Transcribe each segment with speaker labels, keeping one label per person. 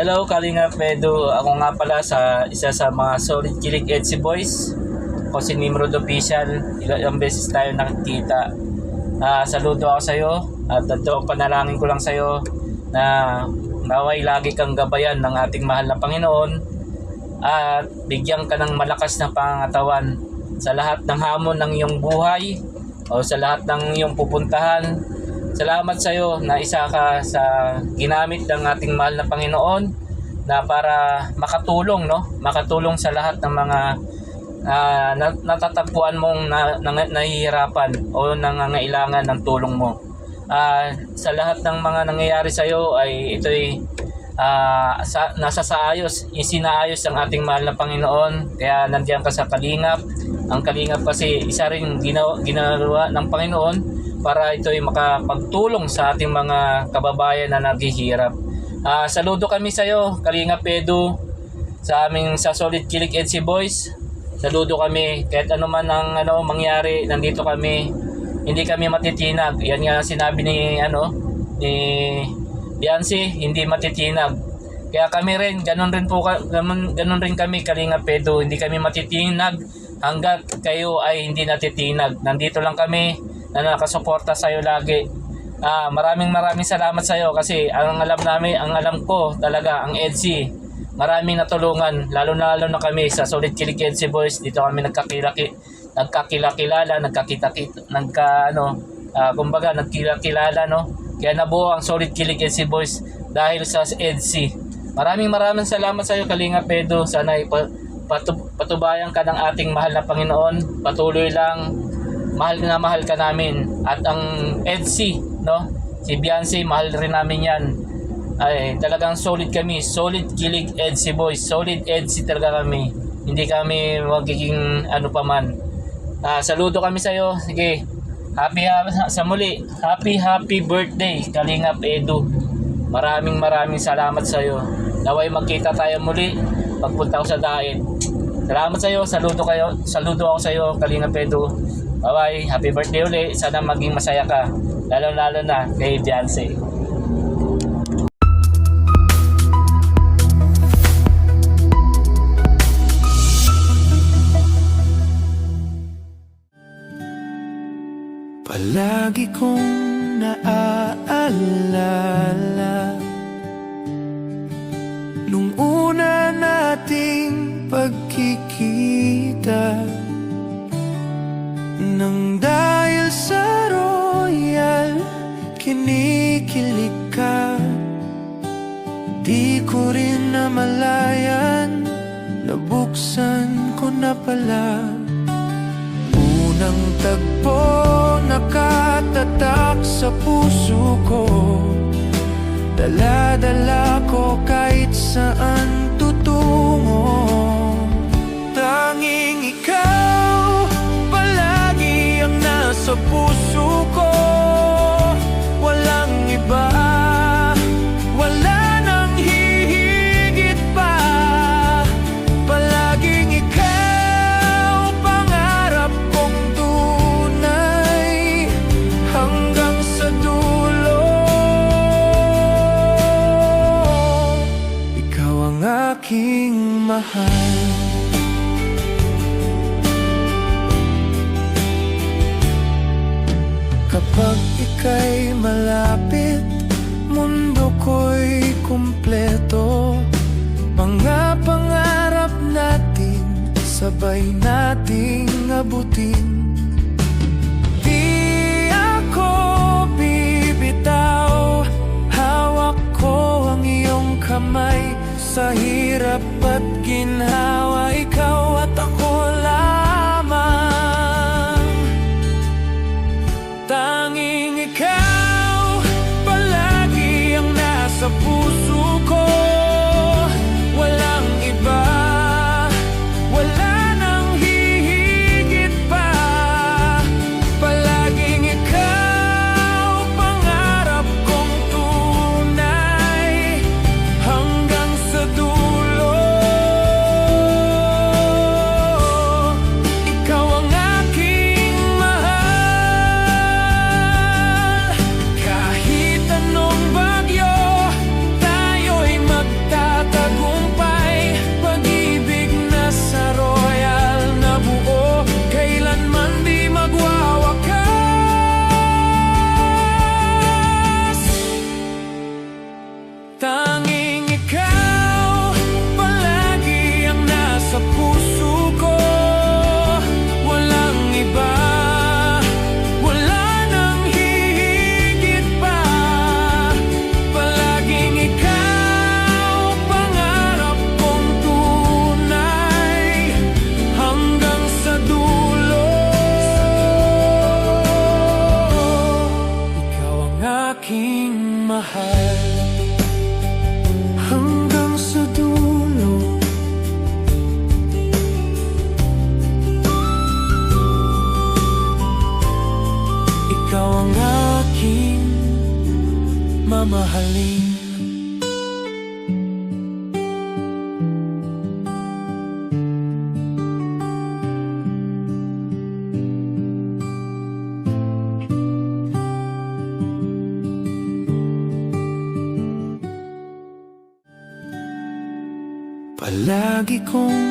Speaker 1: Hello Kalinga Pedro, ako nga pala sa isa sa mga solid kilig Edsi Boys. Ako si Nimrod Official, ilang beses tayo nakikita. Saludo ako sa iyo at ito panalangin ko lang sa iyo na naway lagi kang gabayan ng ating mahal na Panginoon at bigyan ka ng malakas na pangangatawan sa lahat ng hamon ng iyong buhay o sa lahat ng iyong pupuntahan. Salamat sa iyo na isa ka sa ginamit ng ating mahal na Panginoon na para makatulong sa lahat ng mga natatagpuan mong nahihirapan o nangangailangan ng tulong mo. Sa lahat ng mga nangyayari sa iyo ay ito'y isinaayos ng ating mahal na Panginoon. Kaya nandiyan ka sa Kalingap. Ang Kalingap kasi isa rin ginawa ng Panginoon para ito'y makapagtulong sa ating mga kababayan na naghihirap. Saludo kami sa iyo, Kalingap Pedro, sa Solid Kilig Edsi Boys. Saludo kami kahit ano man ang mangyari, nandito kami. Hindi kami matitinag. Yan nga sinabi ni Biancy, hindi matitinag. Kaya kami rin, ganun rin kami, Kalingap Pedro, hindi kami matitinag hanggat kayo ay hindi natitinag. Nandito lang kami na nakasuporta sa iyo lagi. Maraming salamat sa iyo kasi ang alam ko talaga ang Edsi, maraming natulungan, lalo na kami sa Solid Kilig Edsi Boys. Dito kami nagkakilala, nagkilala, no? Kaya nabuo ang Solid Kilig Edsi Boys dahil sa Edsi. Maraming salamat sa iyo, Kalingap Pedro. Sana patubayan ka ng ating mahal na Panginoon. Patuloy lang, mahal ka namin. At ang Edsi, no? Si Biancy, mahal rin namin yan. Ay, talagang solid kami. Solid Kilig Edsi Boys. Solid Edsi talaga kami. Hindi kami magiging paman. Saludo kami sa iyo. Sige. Sa muli. Happy birthday, Kalingap Edu. Maraming salamat sa iyo. Naway magkita tayo muli pagpunta ko sa Daet. Salamat sa iyo. Saludo ako sa iyo, Kalingap Edu. Bye-bye. Happy birthday uli. Sana maging masaya ka. Lalo na kay Biancy.
Speaker 2: Palagi kong naaalala nung una nating pagkikita, nang dahil sa royal kinikilig ka. Di ko rin namalayan, nabuksan ko na pala. Unang tagpo nakatatak sa puso ko, dala-dala ko kahit saan tutungo. Tanging ikaw palagi ang nasa puso ko, walang iba, wala nang hihigit pa. Palaging ikaw pangarap kong tunay hanggang sa dulo. Ikaw ang aking mahal. Kapag ika'y malapit, mundo ko'y kumpleto. Mga pangarap natin, sabay nating abutin. Di ako bibitaw, hawak ko ang iyong kamay. Sa hirap at ginhawa, ikaw at ako lamang. Tanging ikaw palagi ang nasa puso ko, walang iba, wala nang hihigit pa. Palaging ikaw pangarap kong tunay hanggang sa dulo. mamahalin. Palagi kong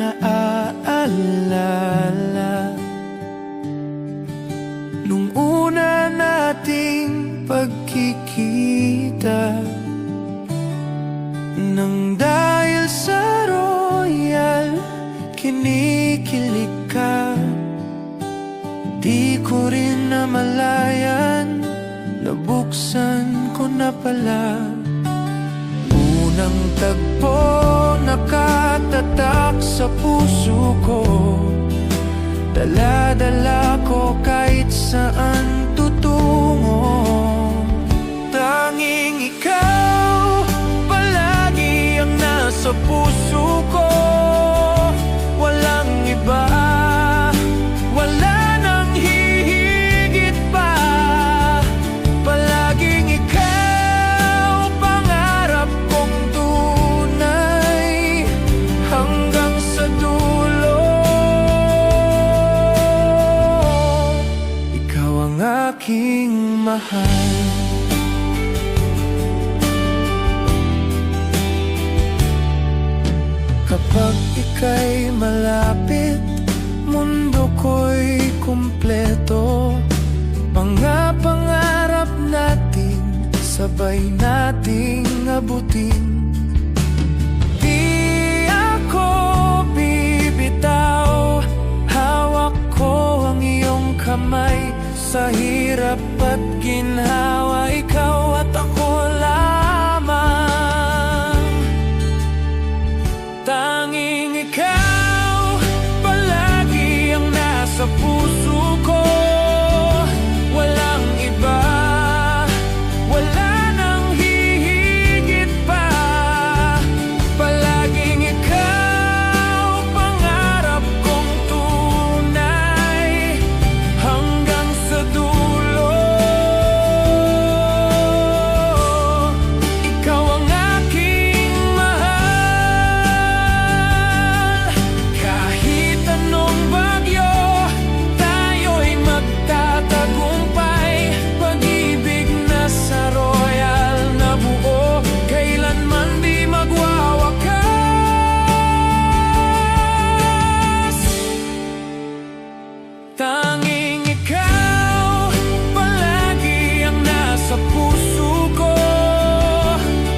Speaker 2: naaalala nung una nating pagkikita, nang dahil sa royal kinikilig ka. Di ko rin namalayan, nabuksan ko na pala. Unang tagpo nakatatak sa puso ko, dala-dala ko kahit saan tutungo. Tanging ikaw palagi ang nasa puso ko, walang iba, wala nang hihigit pa. Palaging ikaw pangarap kong tunay hanggang sa dulo. Ikaw ang aking mahal. Kapag ika'y malapit, mundo ko'y kumpleto. Mga pangarap natin, sabay nating abutin. Di ako bibitaw, hawak ko ang iyong kamay. Sa hirap at ginhawa, ikaw at ako lamang. Tanging ikaw palagi ang nasa puso ko, walang iba, wala nang hihigit pa. Palaging ikaw pangarap kong tunay hanggang sa dulo. Ikaw ang aking mahal. Kahit anong bagyo, tayo'y magtatagumpay. Pag-ibig na sa royal na buo, kailanman di magwawakas. Tanging ikaw palagi ang nasa puso ko,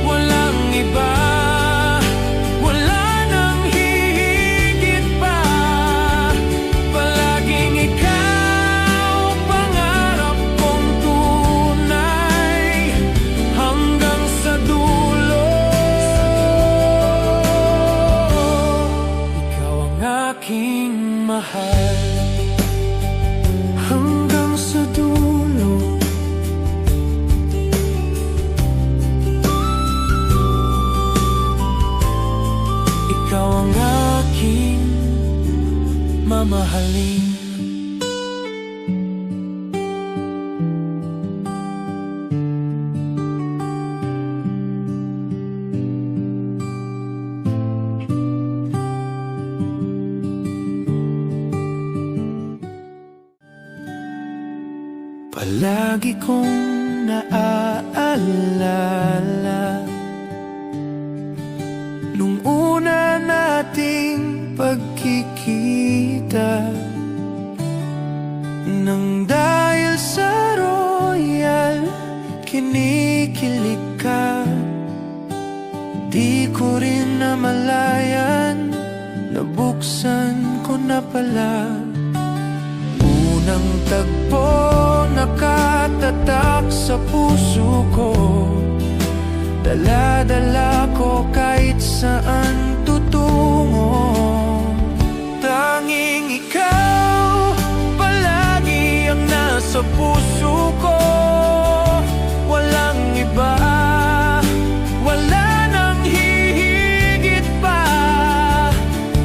Speaker 2: walang iba, wala nang hihigit pa. Palaging ikaw pangarap kong tunay hanggang sa dulo. Ikaw ang aking mahal hanggang sa dulo. Ikaw ang aking mamahalin. Palagi kong naaalala nung una nating pagkikita, nang dahil sa royal kinikilig ka. Di ko rin namalayan, nabuksan ko na pala. Unang tagpo nakatatak sa puso ko, dala-dala ko kahit saan tutungo. Tanging ikaw palagi ang nasa puso ko, walang iba, wala nang hihigit pa.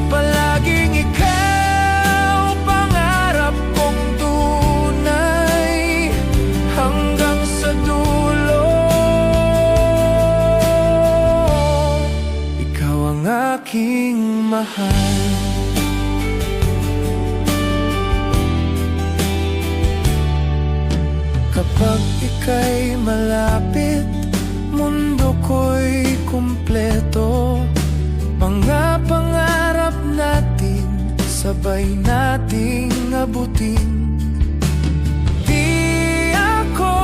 Speaker 2: Palaging ikaw pangarap kong tunay hanggang sa dulo. kay malapit, mundo ko'y kumpleto. Mga pangarap natin, sabay nating abutin. Di ako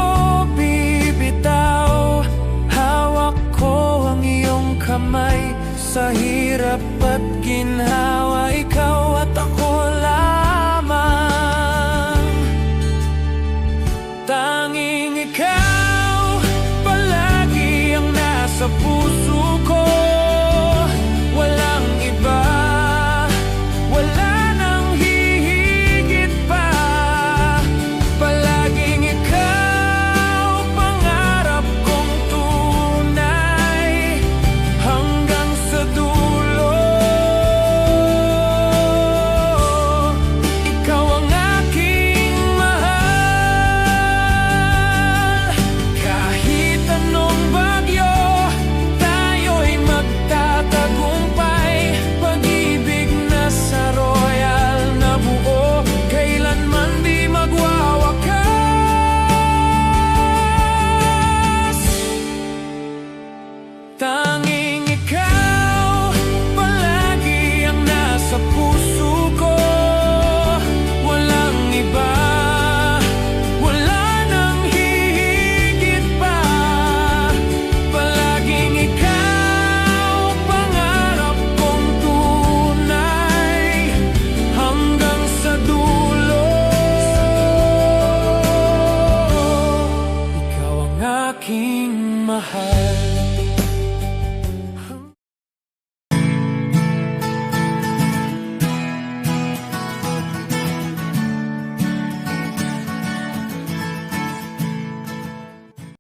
Speaker 2: bibitaw, hawak ko ang iyong kamay. Sa hirap at ginhawa, ikaw at ako lamang. Tanging ikaw palagi ang nasa puso ko. Walang iba, wala nang hihigit pa. Palaging ikaw, pangarap kong tunay, hanggang sa dulo. Ikaw ang aking mahal. Kahit anong bagyo, tayo'y magtatagumpay. Pag-ibig na sa royal na buo, kailanman di magwawakas. Tanging ikaw palagi ang nasa puso ko. Walang iba, wala nang hihigit pa. Palaging ikaw, pangarap kong tunay, hanggang sa dulo. Ikaw ang aking mahal.